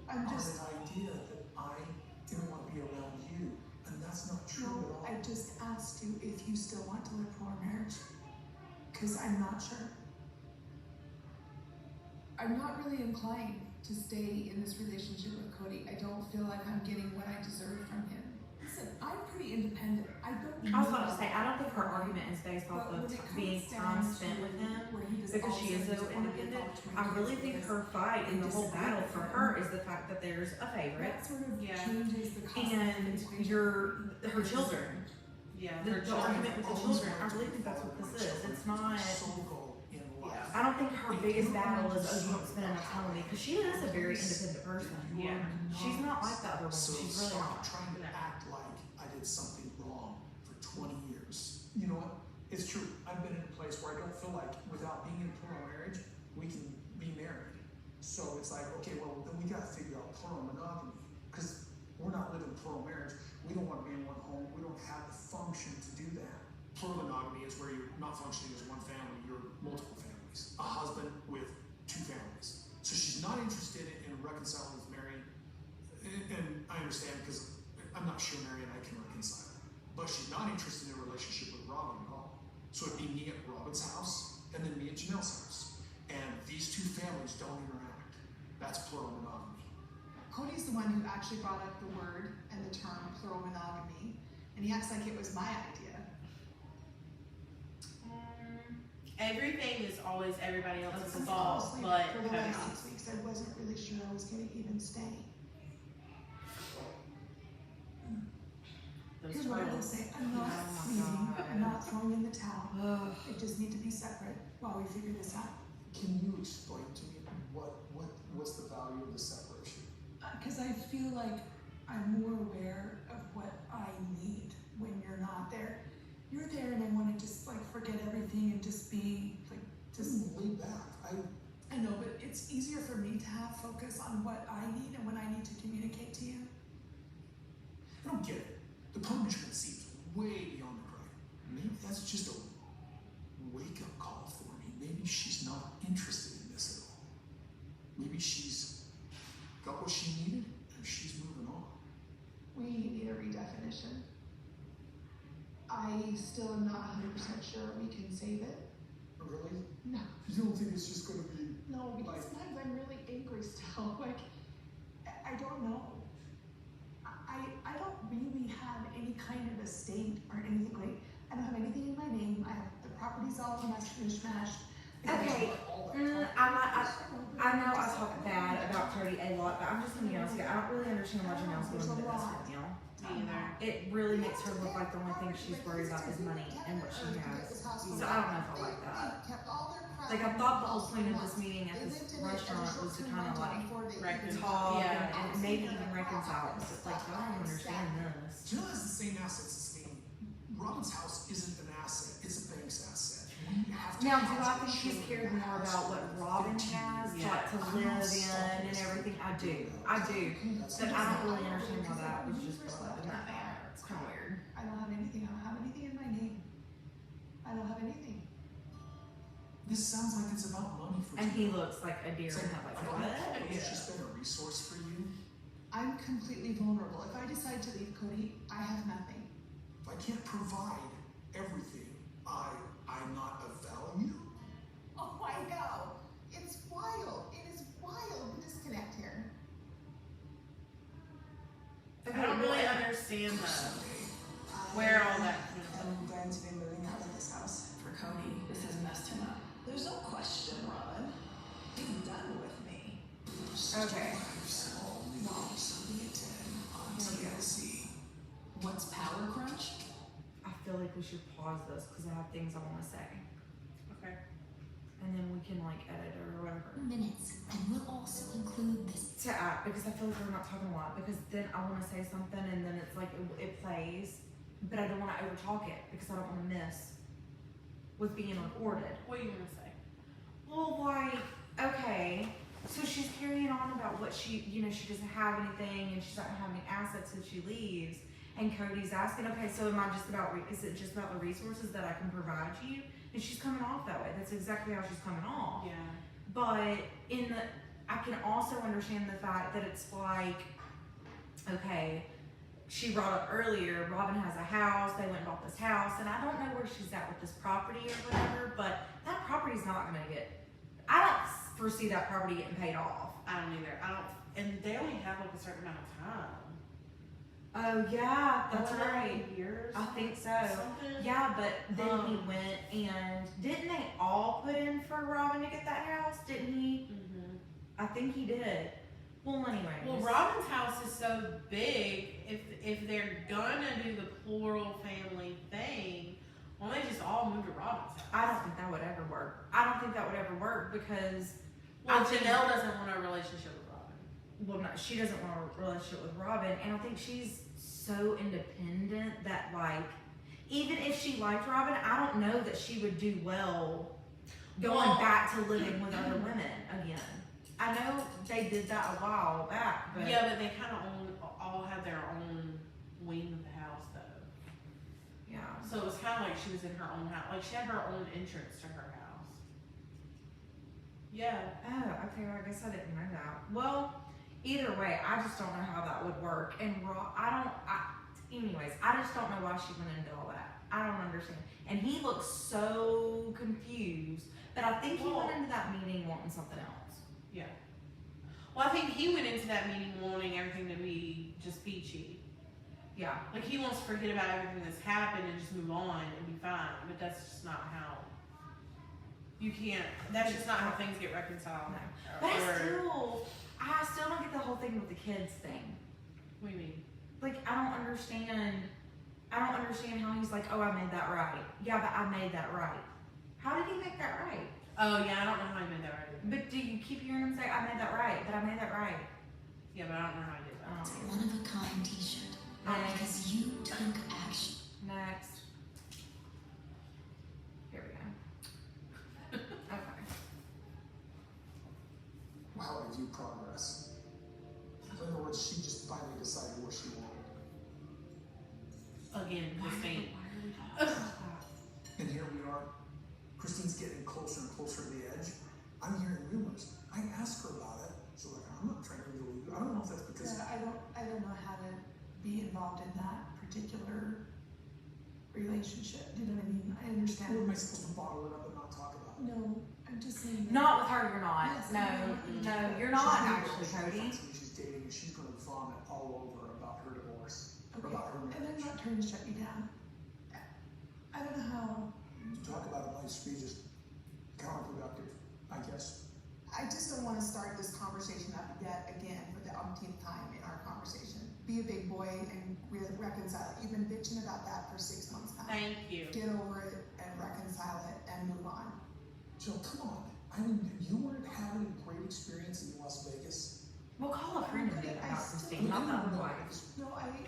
I'm just on an idea that I didn't want to be around you, and that's not true at all. I just asked you if you still want to live for a marriage, because I'm not sure. I'm not really inclined to stay in this relationship with Cody. I don't feel like I'm getting what I deserve from him. Listen, I'm pretty independent. I was about to say, I don't think her argument is based off of being time spent with him, because she is so independent. I really think her fight and the whole battle for her is the fact that there's a favorite That sort of changes the and her children. Yeah, The argument with the children, I really think that's what this is. It's not. I don't think her biggest battle is, oh, you don't spend enough time with me, because she is a very independent person. Yeah. She's not like the other woman. So She's really stop not. trying to act like I did something wrong for 20 years. You know what? It's true. I've been in a place where I don't feel like without being in a plural marriage, we can be married. So it's like, okay, well, then we got to figure out plural monogamy, because we're not living plural marriage. We don't want to be in one home. We don't have the function to do that. Plural monogamy is where you're not functioning as one family, you're multiple families. A husband with two families. So she's not interested in reconciling with Mary, and I understand because I'm not sure Mary and I can reconcile. But she's not interested in a relationship with Robin at all. So it'd be me at Robin's house, and then me at Janelle's house. And these two families don't interact. That's plural monogamy. Cody's the one who actually brought up the word and the term plural monogamy, and he acts like it was my idea. Everything is always everybody else's Since fault, honestly, but for the last Cody's. 6 weeks, I wasn't really sure I was going to even stay. Here's what I will say: I'm not leaving. I'm not throwing in the towel. I just need to be separate while we figure this out. Can you explain to me what's the value of the separation? Because I feel like I'm more aware of what I need when you're not there. You're there, and I want to just like forget everything and just be like just lay back. I know, but it's easier for me to have focus on what I need and what I need to communicate to you. I don't get it. The punishment seems way beyond the crime. Maybe that's just a wake-up call for me. Maybe she's not interested in this at all. Maybe she's got what she needed and she's moving on. We need a redefinition. I still am not 100% sure we can save it. Really? No. You don't think it's just going to be... No, because sometimes I'm really angry still. Like, I don't know. I don't really have any kind of estate or anything. Like, I don't have anything in my name. I have the properties all mishmashed. Okay, I know I talk bad about Cody a lot, but I'm just gonna be honest with you. I don't really understand why Janelle's going to this with you. Either. It really makes her look like the only thing she's worried about is money and what she has. So I don't know if I like that. Like, I thought the whole point of this meeting at this restaurant was to kind of like talk and maybe even reconcile. But like, I don't understand this. Janelle has the same assets as me. Robin's house isn't an asset, it's a bank's asset. We have to Now, do I think she's cared more about what Robin has to live in and everything? I do. But I don't really understand why that was just brought up in that manner. It's kind of weird. I don't have anything. I don't have anything in my name. I don't have anything. This sounds like it's about money for And he Janelle. looks like a deer It's in like, headlights. I don't know What? if she's been a resource for you. I'm completely vulnerable. If I decide to leave Cody, I have nothing. If I can't provide everything, I'm not of value. Oh, I know. It's wild. It is wild. The disconnect here. I don't really understand where all that came from. I'm going to be moving out of this house. For Cody, this has messed him up. There's no question, Robin. He's done with me. Okay. What's Power Crunch? I feel like we should pause this because I have things I want to say. Okay. And then we can like edit or whatever. Minutes, and we'll also include this. To add, because I feel like we're not talking a lot, because then I want to say something and then it's like it plays, but I don't want to overtalk it because I don't want to miss what's being recorded. What are you gonna say? Well, like, okay, so she's carrying on about what she doesn't have anything and she's not gonna have any assets if she leaves. And Cody's asking, okay, so is it just about the resources that I can provide you? And she's coming off that way. That's exactly how she's coming off. Yeah. But in I can also understand the fact that it's like, okay, she brought up earlier, Robin has a house, they went and bought this house, and I don't know where she's at with this property or whatever, but that property's not gonna I don't foresee that property getting paid off. I don't either. And they only have like a certain amount of time. Oh yeah, that's Wasn't it, right. like, years. I think so. Something? Yeah, but then he went and didn't they all put in for Robin to get that house? Didn't he? Mm-hmm. I think he did. Well, anyway. Well, Robin's house is so big. If they're gonna do the plural family thing, why don't they just all move to Robin's house? I don't think that would ever work. I don't think that would ever work because Well, I think- Janelle doesn't want a relationship with Robin. well, no, she doesn't want a relationship with Robin, and I think she's so independent that like, even if she liked Robin, I don't know that she would do well going Well- back to living with other women again. I know they did that a while back, but Yeah, but they kind of all have their own wing of the house, though. yeah. So it was kind of like she was in her own house. Like she had her own entrance to her house. Yeah. Oh, okay. Well, I guess I didn't know that. Well, either way, I just don't know how that would work. And anyways, I just don't know why she went into all that. I don't understand. And he looks so confused. But I think he Well- went into that meeting wanting something else. Yeah. Well, I think he went into that meeting wanting everything to be just peachy. Yeah. Like he wants to forget about everything that's happened and just move on and be fine. But that's just not how. You can't. That's just not how things get reconciled. No. But I Or- still don't get the whole thing with the kids thing. What do you mean? Like, I don't understand how he's like, oh, I made that right. Yeah, but I made that right. How did he make that right? Oh yeah, I don't know how he made that right. But do you keep hearing him say, I made that right, but I made that right? Yeah, but I don't know how he did that. I don't know. One of a kind t-shirt. Because you took action. Next. Here we go. Okay. How I view progress. In other words, she just finally decided what she wanted. Again, Christine. Why are we talking about that? And here we are. Christine's getting closer and closer to the edge. I'm hearing rumors. I asked her about it. She's like, I'm not trying to leave. I don't know if that's because Yeah, I don't know how to be involved in that particular relationship. Do you know what I mean? I understand. Or am I supposed to bottle it up and not talk about it? No, I'm just saying. that- Not with her, you're not. Yes, No, you're not actually, Cody. She's dating, she's gonna vomit all over about her divorce, or Okay, about her and I'm marriage. not trying to shut you down. I don't know how. You talk about a life be just counterproductive, I guess. I just don't want to start this conversation up yet again for the umpteenth time in our conversation. Be a big boy and reconcile it. You've been bitching about that for 6 months now. Thank you. Get over it and reconcile it and move on. Jill, come on. I mean, you weren't having a great experience in Las Vegas. We'll call a friend and do that about Christine, not the other wife. No,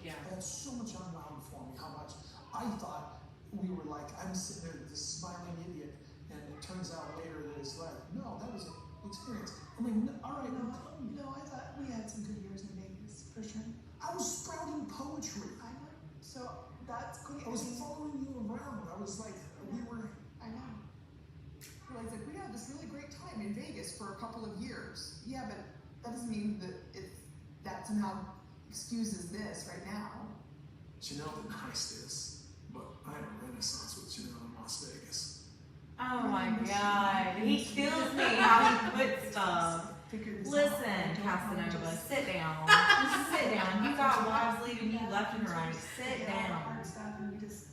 Yeah. That's so much unwound for me, how much I thought we were like, I'm sitting there, this smiling idiot, and it turns out later that it's like, no, that was an experience. I'm like, no, all right, no, I thought we had some good years in Vegas, for sure. I was sprouting poetry. I know. So that's great. I was following you around. I was like, we were. I know. Well, it's like, we had this really great time in Vegas for a couple of years. Yeah, but that doesn't mean that somehow excuses this right now. Janelle didn't heist this, but I had a renaissance with Janelle in Las Vegas. Oh my god. He kills me how he puts stuff. Figure this Listen, out. I don't wanna Casanova, just- sit down. Sit down. You got wives leaving you left and right. Sit Yeah, all the down. hard stuff and we just,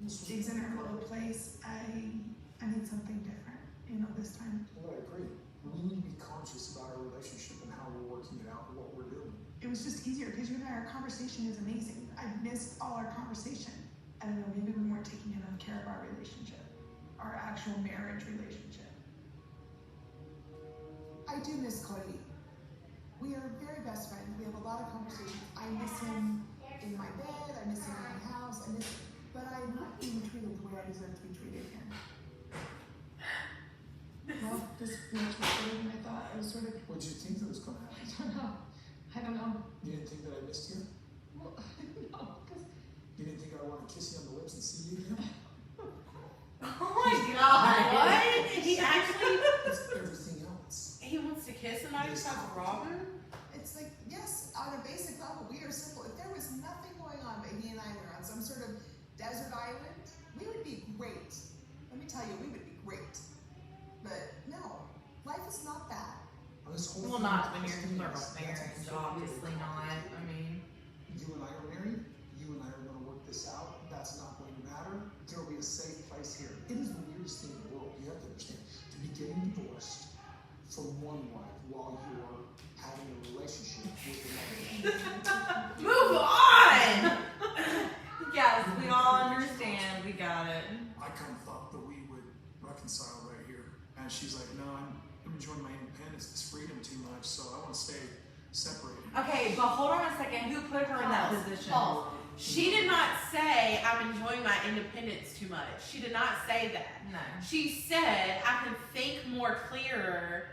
she's in her little place. I need something different, this time. Well, I agree. We need to be conscious about our relationship and how we're working it out and what we're doing. It was just easier because you and I, our conversation is amazing. I missed all our conversation. I don't know, maybe we weren't taking enough care of our relationship, our actual marriage relationship. I do miss Cody. We are very best friends. We have a lot of conversations. I miss him in my bed. I miss him in my house. But I'm not being treated the way I deserve to be treated again. Well, this is much better than I thought. I was sort of, What did you think that was going to happen? I don't know. You didn't think that I missed you? Well, no, because You didn't think I want to kiss you on the lips and see you again? Oh my god. What? He actually It's everything else. he wants to kiss somebody simple. We are simple. If there was nothing going on, but he and I were on some sort of desert island, we would be great. Let me tell you, we would be great. But no, life is not that. Well, not when you're married, obviously not. I mean, you and I are married. You and I are going to work this out. That's not going to matter. There will be a safe place here. It is the weirdest thing in the world. You have to understand. To be getting divorced from one wife while you're having a relationship with another. move on! Yes, we all understand. We got it. I kind of thought that we would reconcile right here. And she's like, no, I'm enjoying my independence, this freedom too much, so I want to stay separated. Okay, but hold on a second. Who put her in that position? Pause. She did not say, I'm enjoying my independence too much. She did not say that. No. She said, I can think more clearer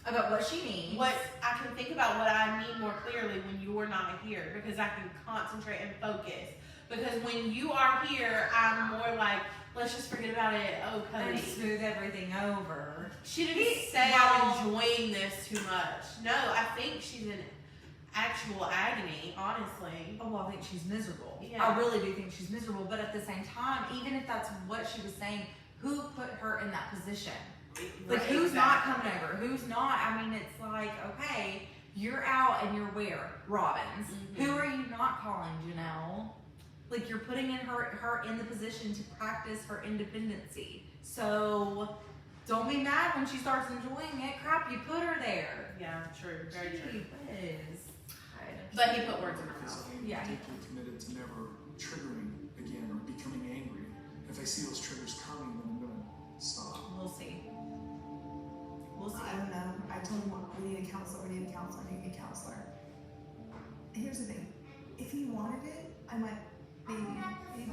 About what she needs. what I can think about what I need more clearly when you're not here, because I can concentrate and focus. Because when you are here, I'm more like, let's just forget about it. Oh, And Cody. smooth everything over. She didn't say I'm enjoying this too much. No, I think she's in actual agony, honestly. Oh, well, I think she's miserable. Yeah. I really do think she's miserable. But at the same time, even if that's what she was saying, who put her in that position? Like, who's not coming over? Who's not? I mean, it's like, okay, you're out and you're where? Robbins. Mhm. Who are you not calling, Janelle? Like, you're putting in her in the position to practice her independency. So don't be mad when she starts enjoying it. Crap, you put her there. Yeah, true. Very true. Gee whiz. But he put words in her Because mouth. I am Yeah. deeply committed to never triggering again or becoming angry. If I see those triggers coming, then I'm going to stop. We'll see. We'll see. I don't know. I told him, we need a counselor, we need a counselor, we need a counselor. Here's the thing. If he wanted it, I might, maybe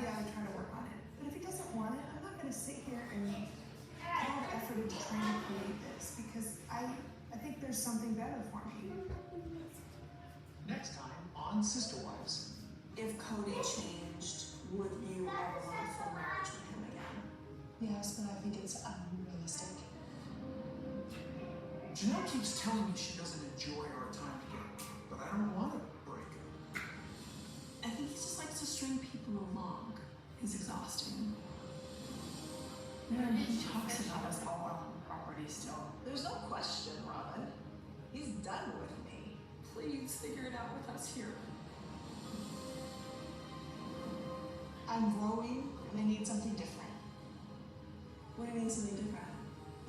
I would try to work on it. But if he doesn't want it, I'm not going to sit here and put all the effort into trying to create this because I think there's something better for me. Next time on Sister Wives. If Cody changed, would you ever want a full marriage with him again? Yes, but I think it's unrealistic. Janelle keeps telling me she doesn't enjoy our time together, but I don't want to break up. I think he just likes to string people along. It's exhausting. He talks about us all on the property still. There's no question, Robin. He's done with me. Please figure it out with us here. I'm growing and I need something different. What do you mean something different?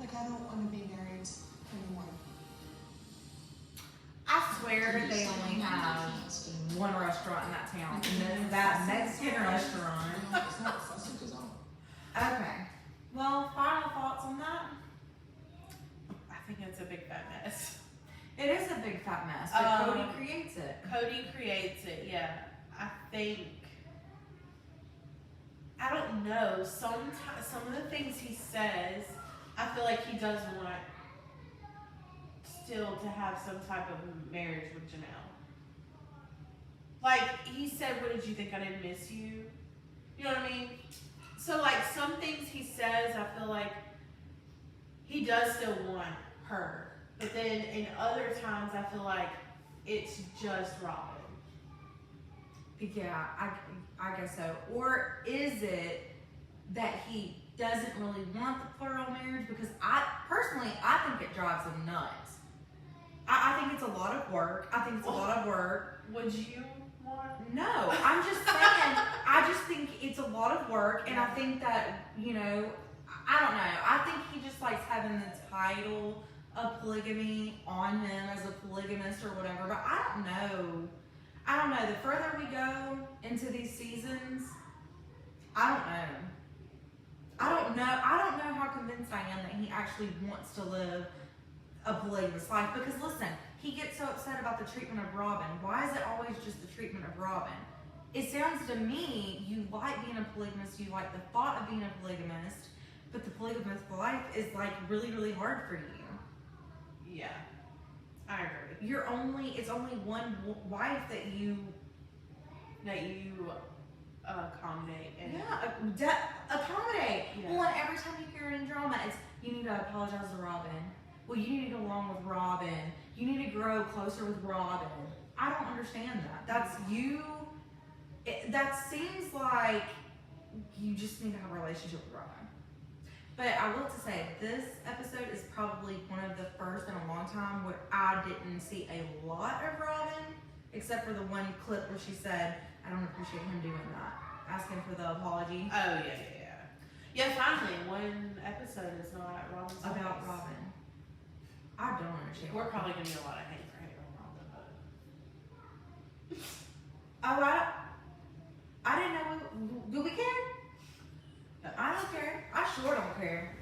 Like, I don't want to be married anymore. I swear they only have one restaurant in that town, and then that Mexican restaurant. It's not fussy because I'm. Okay. Well, final thoughts on that? I think it's a big fat mess. It is a big fat mess, but Cody creates it. Cody creates it, yeah. I think, I don't know, some of the things he says, I feel like he does want still to have some type of marriage with Janelle. Like, he said, what did you think, I didn't miss you? You know what I mean? So, like, some things he says, I feel like he does still want her. But then in other times, I feel like it's just Robin. Yeah, I guess so. Or is it that he doesn't really want the plural marriage? Because I think it drives him nuts. I think it's a lot of work. I think it's a lot of work. Would you want? No, I'm just saying, I just think it's a lot of work, and I think that, you know, I don't know. I think he just likes having the title of polygamy on him as a polygamist or whatever, but I don't know. The further we go into these seasons, I don't know how convinced I am that he actually wants to live a polygamous life. Because listen, he gets so upset about the treatment of Robin. Why is it always just the treatment of Robin? It sounds to me, you like being a polygamist, you like the thought of being a polygamist, but the polygamous life is like really, really hard for you. Yeah, I agree. It's only one wife that you accommodate and accommodate. Yeah. Well, and every time you hear it in drama, it's you need to apologize to Robin. Well, you need to go along with Robin. You need to grow closer with Robin. I don't understand that. That's you. That seems like you just need to have a relationship with Robin. But I will to say, this episode is probably one of the first in a long time where I didn't see a lot of Robin, except for the one clip where she said, I don't appreciate him doing that. Asking for the apology. Oh, yeah. Yeah, finally, one episode is not Robin's About voice. Robin. I don't understand. We're probably going to get a lot of hate for hating on Robin, but... Oh, I didn't know. Do we care? I don't care. I sure don't care.